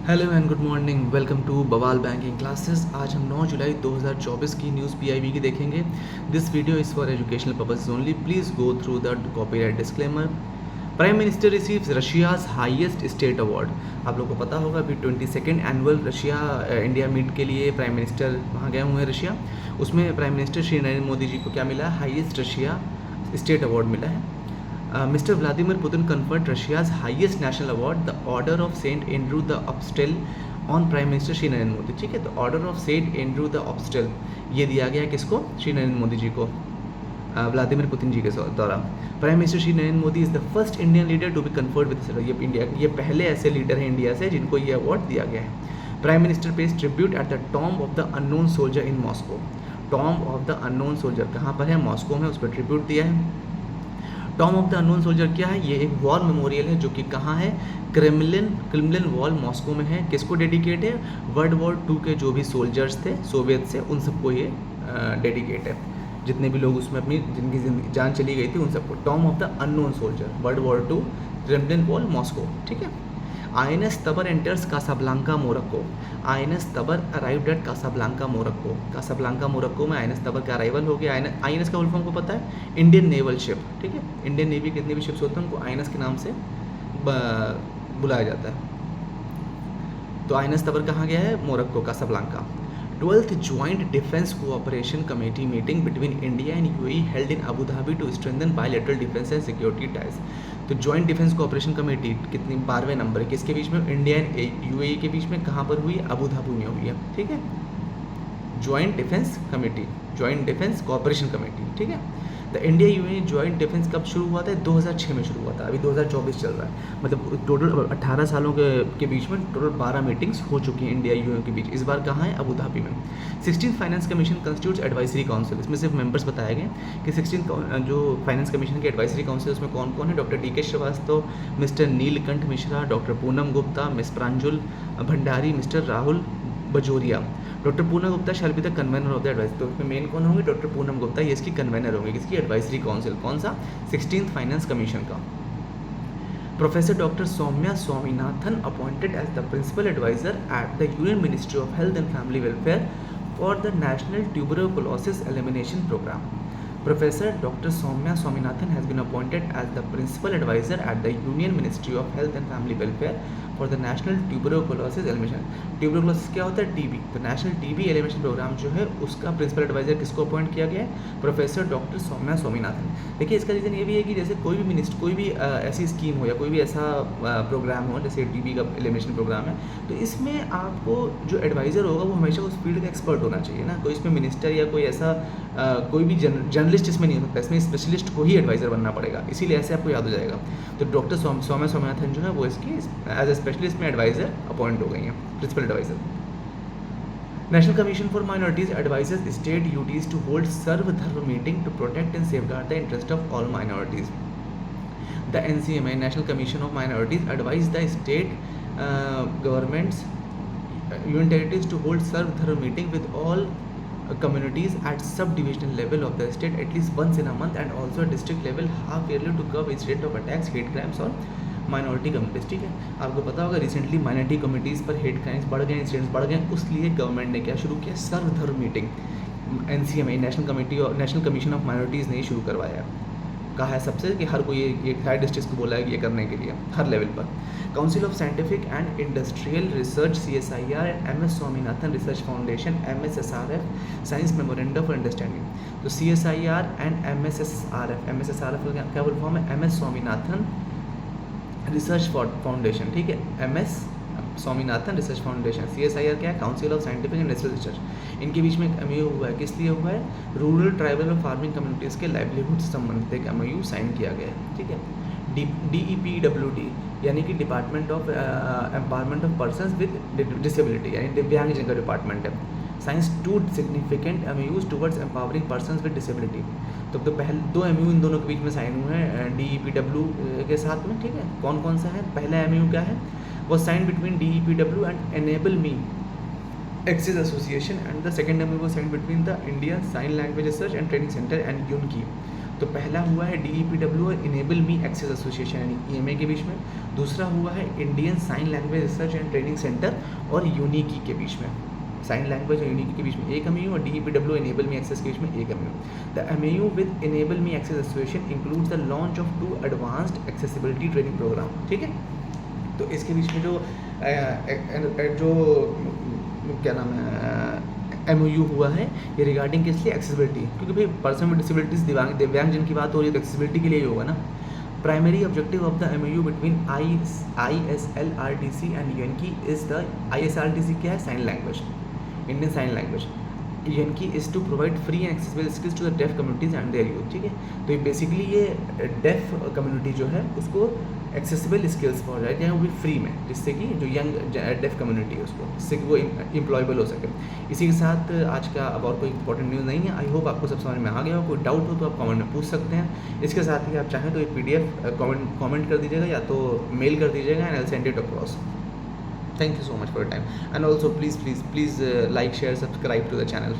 Hello and good morning, welcome to Bawal banking classes. आज हम 9 जुलाई 2024 की न्यूज़ पीआईबी की देखेंगे। This video is for educational purposes only. Please go through the copyright disclaimer. Prime minister receives Russia's highest state award. आप लोगों को पता होगा अभी 22nd annual Russia India meet के लिए प्राइम मिनिस्टर वहाँ गए हुए हैं रशिया। उसमें प्राइम मिनिस्टर श्री नरेंद्र मोदी जी को क्या मिला है? हाईएस्ट रशिया स्टेट अवार्ड मिला है। Mr. Vladimir Putin conferred Russia's highest national award, the Order of Saint Andrew the Upstill, on Prime Minister Shri Narendra Modi. ठीक है, तो order of Saint Andrew the Apostle ये दिया गया किसको? श्री नरेंद्र मोदी जी को, व्लादिमीर पुतिन जी के द्वारा। Prime minister Shri Narendra Modi is the first Indian leader to be conferred with ये पहले ऐसे लीडर हैं इंडिया से जिनको ये अवार्ड दिया गया है। Prime minister page tribute at the tomb of the unknown soldier in Moscow. Tomb of the unknown soldier कहाँ पर है? मॉस्को में, उस पर ट्रिब्यूट दिया है। Tom of the unknown soldier क्या है? ये एक वॉर मेमोरियल है जो कि कहाँ है? क्रेमलिन वॉल मॉस्को में है। किसको डेडिकेट है? वर्ल्ड वॉर 2 के जो भी सोल्जर्स थे सोवियत से, उन सबको ये डेडिकेट है। जितने भी लोग उसमें अपनी जिनकी जान चली गई थी उन सबको। Tomb of the unknown soldier, world war 2, Kremlin wall Moscow. ठीक है। INS Tabar enters Casablanca Morocco. INS Tabar arrived at Casablanca Morocco. Casablanca Morocco में INS तबर का अराइवल हो गया। INS का फुल फॉर्म को पता है? Indian naval ship. ठीक है, इंडियन नेवी के जितने भी शिप्स होते हैं उनको INS के नाम से बुलाया जाता है। तो INS तबर कहाँ गया है? Morocco, Casablanca. 12th Joint Defense Cooperation Committee meeting between India and UAE held in Abu Dhabi to strengthen bilateral defense and security ties। तो जॉइंट डिफेंस कोऑपरेशन कमेटी कितनी 12वें नंबर है? किसके बीच में? इंडिया एंड यूएई के बीच में। कहाँ पर हुई? अबू धाबी में हुई है। ठीक है, joint defence committee, joint defence cooperation committee. ठीक है। The India UAE joint defence कब शुरू हुआ था? 2006 में शुरू हुआ था। अभी 2024 चल रहा है, मतलब टोटल 18 सालों के बीच में टोटल 12 मीटिंग्स हो चुकी हैं इंडिया यूएई के बीच। इस बार कहाँ है? अबू धाबी में। 16th finance commission constitutes advisory council. इसमें सिर्फ मेंबर्स बताए गए कि 16th जो फाइनेंस कमीशन के एडवाइजरी काउंसिल उसमें कौन कौन है? Doctor DK Srivastava, mister Nilkanth Mishra, doctor Poonam Gupta, miss Pranjul Bhandari, mister Rahul Bajoria. Doctor Poonam Gupta shall be the convener of the advisory. तो इसमें मेन कौन होंगे? डॉक्टर पूनम गुप्ता, ये इसकी कन्वेनर होंगे। किसकी? Advisory council. कौन सा? 16th फाइनेंस कमीशन का। Professor doctor Soumya Swaminathan appointed as the principal adviser at the union ministry of health and family welfare for the national tuberculosis elimination programme. Professor Dr. Soumya Swaminathan has been appointed as the principal advisor at the Union Ministry of Health and Family Welfare for the National Tuberculosis Elimination। Tuberculosis क्या होता है? TB. तो national TB elimination programme जो है उसका principal adviser किसको appoint किया गया है? Professor doctor Soumya Swaminathan. देखिए, इसका रीज़न ये भी है कि जैसे कोई भी मिनिस्टर, कोई भी ऐसी स्कीम हो या कोई भी ऐसा प्रोग्राम हो, जैसे टीबी का एलिमिनेशन प्रोग्राम है, तो इसमें आपको जो एडवाइज़र होगा वो हमेशा उस फील्ड का एक्सपर्ट होना चाहिए ना। कोई इसमें मिनिस्टर या कोई ऐसा कोई भी जर्नलिस्ट इसमें नहीं हो सकता। इसमें स्पेशलिस्ट को ही एडवाइज़र बनना पड़ेगा, इसीलिए ऐसे आपको याद हो जाएगा। तो डॉक्टर सौम्या स्वामीनाथन जो है वो इसकी एज ए स्पेशलिस्ट में एडवाइज़र अपॉइंट हो गई हैं, principal adviser. National Commission for Minorities advises state UTs to hold sarvadharma meeting to protect and safeguard the interest of all minorities. The NCMI, National Commission of Minorities, advise the state governments union territories to hold sarvadharma meeting with all communities at sub-divisional level of the state at least once in a month and also at district level half yearly to curb incident of attacks, hate crimes और minority communities. ठीक है, आपको पता होगा recently minority communities पर hate crimes बढ़ गए, incidents बढ़ गए, उसलिए गवर्नमेंट ने क्या शुरू किया? सर्वधर्म meeting. NCMI, National Commission of minorities ने शुरू करवाया है। कहा है सबसे कि हर कोई ये सारे डिस्ट्रिक्ट को बोला है कि ये करने के लिए हर लेवल पर। Council of scientific and industrial research CSIR and MS Swaminathan research foundation MSSRF science memorandum for understanding. तो CSIR एंड MSSRF का क्या फुल फॉर्म है? MS Swaminathan research foundation. ठीक है, MS Swaminathan research foundation. CSIR क्या है? Council of scientific and industrial research. इनके बीच में एक MOU हुआ है। किस लिए हुआ है? रूरल ट्राइबल और फार्मिंग कम्युनिटीज़ के लाइवलीहुड से संबंधित एक MOU साइन किया गया है। ठीक है। DEPWD यानी कि department of empowerment of persons with disability, यानी दिव्यांगजन का डिपार्टमेंट है। Science 2 significant MOUs towards empowering persons with disability. तो पहले 2 MOU इन दोनों के बीच में साइन हुए हैं DEPW के साथ में। ठीक है, कौन कौन सा है? पहला MOU क्या है? was signed between DEPW and Enable Me Access Association, and the second MOU was signed between the India Sign Language Research and Training Center and UNKI। तो पहला हुआ है DEPW और इनेबल मी एक्सेस एसोसिएशन यानी EMA के बीच में। दूसरा हुआ है Indian sign Language Research and Training Centre और यूनिकी के बीच में। साइन लैंग्वेज और यूनिकी के बीच में एक MOU और DEPW इनेबल मी एक्सेस के बीच में एक MOU। The MOU with Enable Me Access Association includes the launch of 2 advanced accessibility training programme. ठीक है, तो इसके बीच में जो क्या नाम है MOU हुआ है ये रिगार्डिंग किस लिए, एक्सेसिबिलिटी, क्योंकि भाई पर्सन विद डिसेबिलिटीज दिव्यांग जन की बात हो रही है तो एक्सेसिबिलिटी के लिए ही होगा ना। Primary objective of the MOU between ISLRTC and UNKI is the ISRTC क्या है, sign language, Indian sign language. UNKI is to provide free and accessible skills to the deaf communities and their youth. ठीक है, तो ये basically ये def community जो है उसको एक्सेसिबल स्किल्स प्रोवाइड जाए वो भी फ्री में, जिससे कि जो यंग डेफ कम्युनिटी है उसको, जिससे कि वो एम्प्लॉयबल हो सके। इसी के साथ आज का अब और कोई इंपॉर्टेंट न्यूज़ नहीं है। आई होप आपको सब समझ में आ गया हो। कोई डाउट हो तो आप कमेंट में पूछ सकते हैं। इसके साथ ही आप चाहें तो एक PDF कमेंट कर दीजिएगा या तो मेल कर दीजिएगा and I will send it across. Thank you so much for your time, and also please like, share, subscribe to the channel.